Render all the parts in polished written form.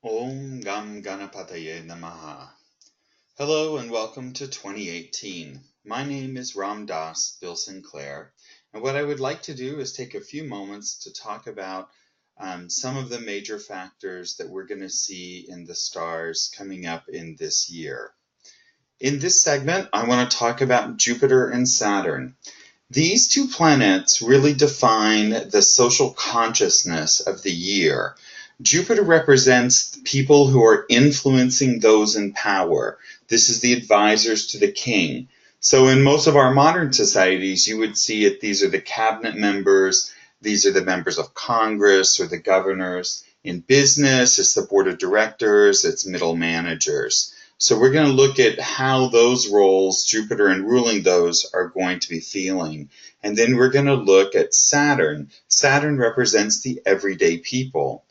Om Gam Ganapataye Namaha. Hello and welcome to 2018. My name is Ram Das Bill Sinclair, and what I would like to do is take a few moments to talk about some of the major factors that we're going to see in the stars coming up in this year. In this segment, I want to talk about Jupiter and Saturn. These two planets really define the social consciousness of the year. Jupiter represents people who are influencing those in power. This is the advisors to the king. So in most of our modern societies, you would see it, these are the cabinet members, these are the members of Congress or the governors. In business, it's the board of directors, it's middle managers. So we're going to look at how those roles, Jupiter and ruling those, are going to be feeling. And then we're going to look at Saturn. Saturn represents the everyday people.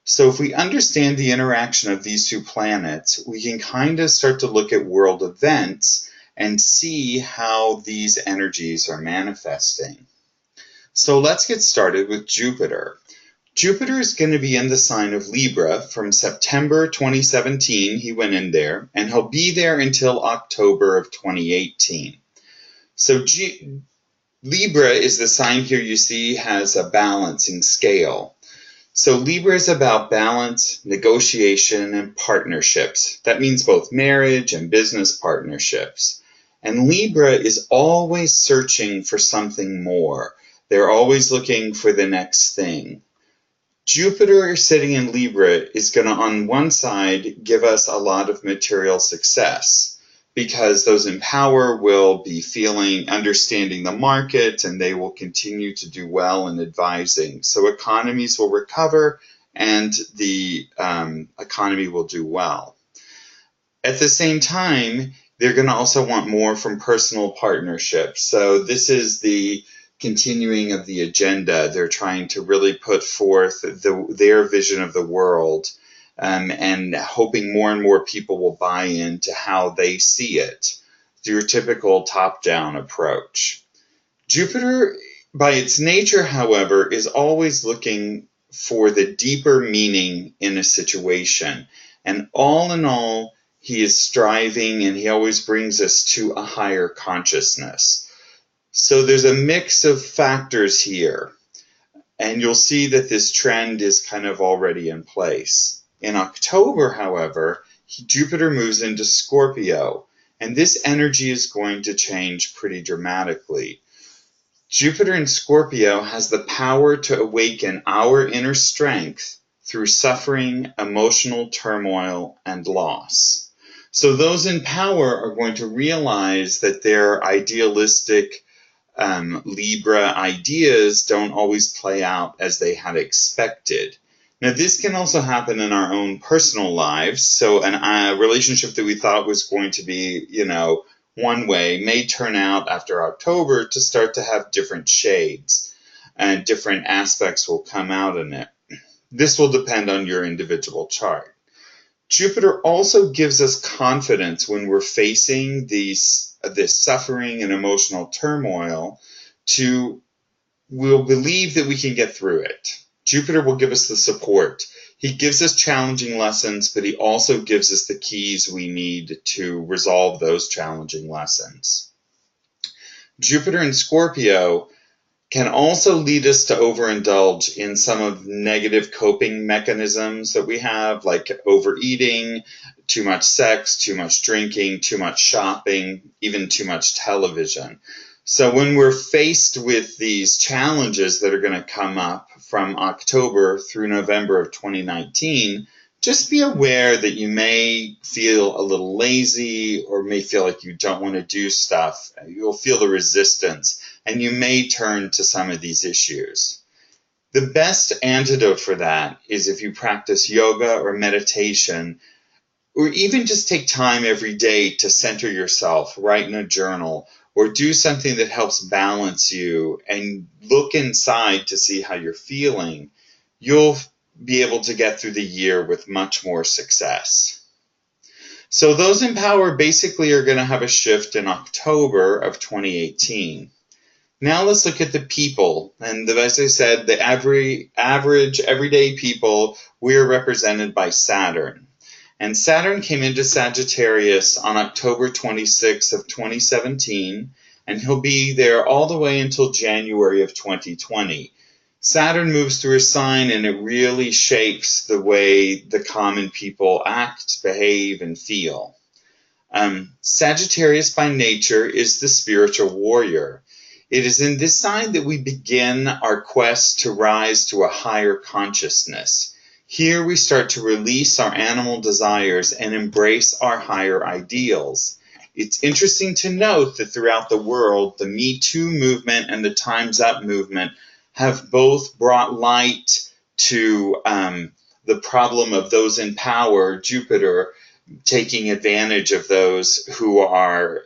So if we understand the interaction of these two planets, we can kind of start to look at world events and see how these energies are manifesting. So let's get started with Jupiter. Jupiter is going to be in the sign of Libra from September 2017, he went in there, and he'll be there until October of 2018. So Libra is the sign here you see has a balancing scale. So Libra is about balance, negotiation, and partnerships. That means both marriage and business partnerships. And Libra is always searching for something more. They're always looking for the next thing. Jupiter sitting in Libra is going to, on one side, give us a lot of material success because those in power will be understanding the market, and they will continue to do well in advising. So economies will recover and the economy will do well. At the same time, they're going to also want more from personal partnerships. So this is the continuing of the agenda. They're trying to really put forth their vision of the world and hoping more and more people will buy into how they see it through your typical top-down approach. Jupiter, by its nature, however, is always looking for the deeper meaning in a situation. And all in all, he is striving, and he always brings us to a higher consciousness. So there's a mix of factors here, and you'll see that this trend is kind of already in place. In October, however, Jupiter moves into Scorpio, and this energy is going to change pretty dramatically. Jupiter in Scorpio has the power to awaken our inner strength through suffering, emotional turmoil, and loss. So those in power are going to realize that their idealistic Libra ideas don't always play out as they had expected. Now, this can also happen in our own personal lives. So a relationship that we thought was going to be, one way may turn out after October to start to have different shades, and different aspects will come out in it. This will depend on your individual chart. Jupiter also gives us confidence when we're facing this suffering and emotional turmoil. We'll believe that we can get through it. Jupiter will give us the support. He gives us challenging lessons, but he also gives us the keys we need to resolve those challenging lessons. Jupiter in Scorpio can also lead us to overindulge in some of negative coping mechanisms that we have, like overeating, too much sex, too much drinking, too much shopping, even too much television. So when we're faced with these challenges that are going to come up from October through November of 2019, just be aware that you may feel a little lazy or may feel like you don't want to do stuff. You'll feel the resistance, and you may turn to some of these issues. The best antidote for that is if you practice yoga or meditation, or even just take time every day to center yourself, write in a journal, or do something that helps balance you and look inside to see how you're feeling. You'll be able to get through the year with much more success. So those in power basically are going to have a shift in October of 2018. Now let's look at the people. And as I said, the average, everyday people, we're represented by Saturn. And Saturn came into Sagittarius on October 26th of 2017, and he'll be there all the way until January of 2020. Saturn moves through a sign, and it really shapes the way the common people act, behave, and feel. Sagittarius by nature is the spiritual warrior. It is in this sign that we begin our quest to rise to a higher consciousness. Here we start to release our animal desires and embrace our higher ideals. It's interesting to note that throughout the world, the Me Too movement and the Time's Up movement have both brought light to the problem of those in power, Jupiter, taking advantage of those who are,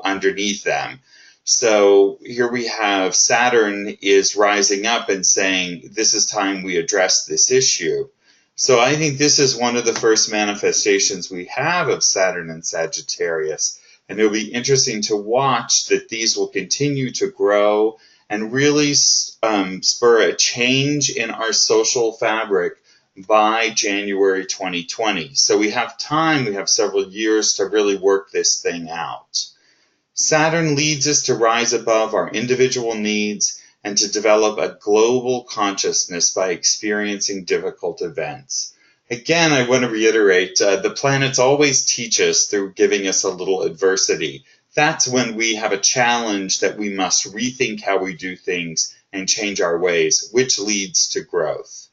underneath them. So here we have Saturn is rising up and saying, this is time we address this issue. So I think this is one of the first manifestations we have of Saturn and Sagittarius. And it'll be interesting to watch that these will continue to grow and really spur a change in our social fabric by January 2020. So we have time, we have several years to really work this thing out. Saturn leads us to rise above our individual needs and to develop a global consciousness by experiencing difficult events. Again, I want to reiterate, the planets always teach us through giving us a little adversity. That's when we have a challenge that we must rethink how we do things and change our ways, which leads to growth.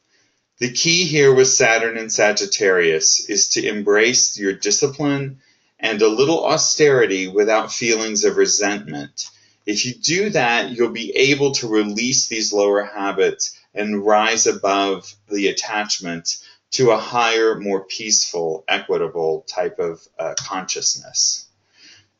The key here with Saturn and Sagittarius is to embrace your discipline and a little austerity without feelings of resentment. If you do that, you'll be able to release these lower habits and rise above the attachment to a higher, more peaceful, equitable type of consciousness.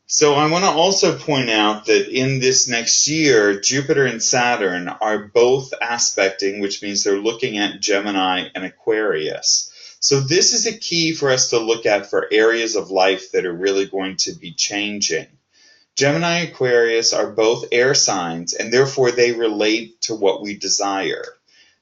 So I want to also point out that in this next year, Jupiter and Saturn are both aspecting, which means they're looking at Gemini and Aquarius. So this is a key for us to look at for areas of life that are really going to be changing. Gemini and Aquarius are both air signs, and therefore they relate to what we desire.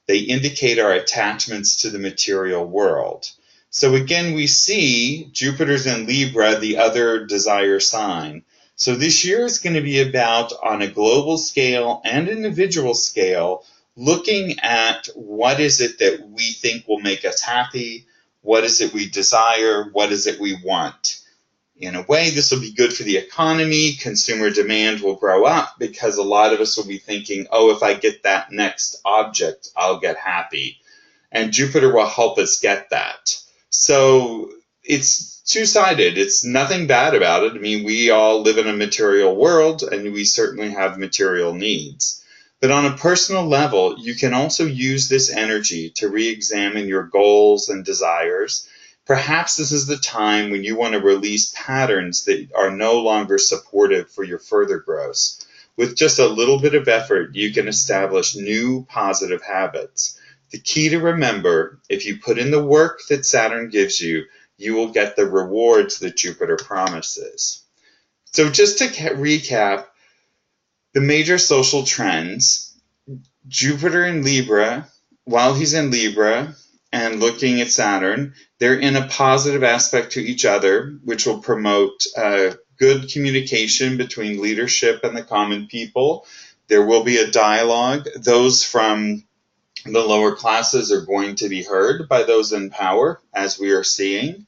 They indicate our attachments to the material world. So again, we see Jupiter's in Libra, the other desire sign. So this year is going to be about, on a global scale and individual scale, looking at what is it that we think will make us happy, what is it we desire, what is it we want. In a way, this will be good for the economy. Consumer demand will grow up because a lot of us will be thinking, oh, if I get that next object, I'll get happy. And Jupiter will help us get that. So it's two-sided. It's nothing bad about it. I mean, we all live in a material world, and we certainly have material needs. But on a personal level, you can also use this energy to re-examine your goals and desires. Perhaps this is the time when you want to release patterns that are no longer supportive for your further growth. With just a little bit of effort, you can establish new positive habits. The key to remember, if you put in the work that Saturn gives you, you will get the rewards that Jupiter promises. So just to recap, the major social trends, Jupiter in Libra, while he's in Libra and looking at Saturn, they're in a positive aspect to each other, which will promote good communication between leadership and the common people. There will be a dialogue. Those from the lower classes are going to be heard by those in power, as we are seeing.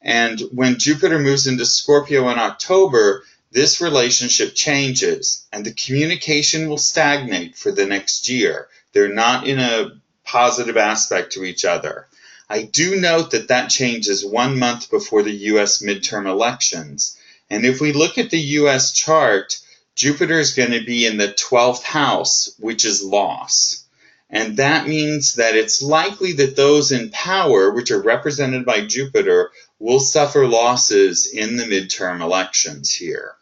And when Jupiter moves into Scorpio in October, this relationship changes, and the communication will stagnate for the next year. They're not in a positive aspect to each other. I do note that that changes 1 month before the U.S. midterm elections. And if we look at the U.S. chart, Jupiter is going to be in the 12th house, which is loss. And that means that it's likely that those in power, which are represented by Jupiter, will suffer losses in the midterm elections here.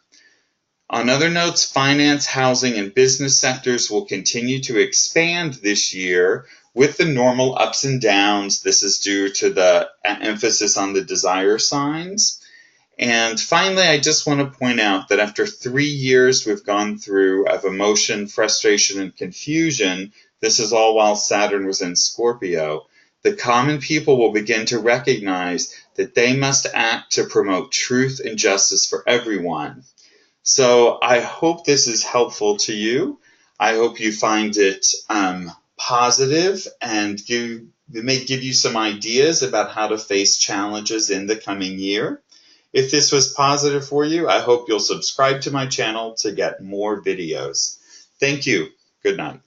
On other notes, finance, housing, and business sectors will continue to expand this year with the normal ups and downs. This is due to the emphasis on the desire signs. And finally, I just want to point out that after 3 years we've gone through of emotion, frustration, and confusion, this is all while Saturn was in Scorpio, the common people will begin to recognize that they must act to promote truth and justice for everyone. So I hope this is helpful to you. I hope you find it positive and it may give you some ideas about how to face challenges in the coming year. If this was positive for you, I hope you'll subscribe to my channel to get more videos. Thank you. Good night.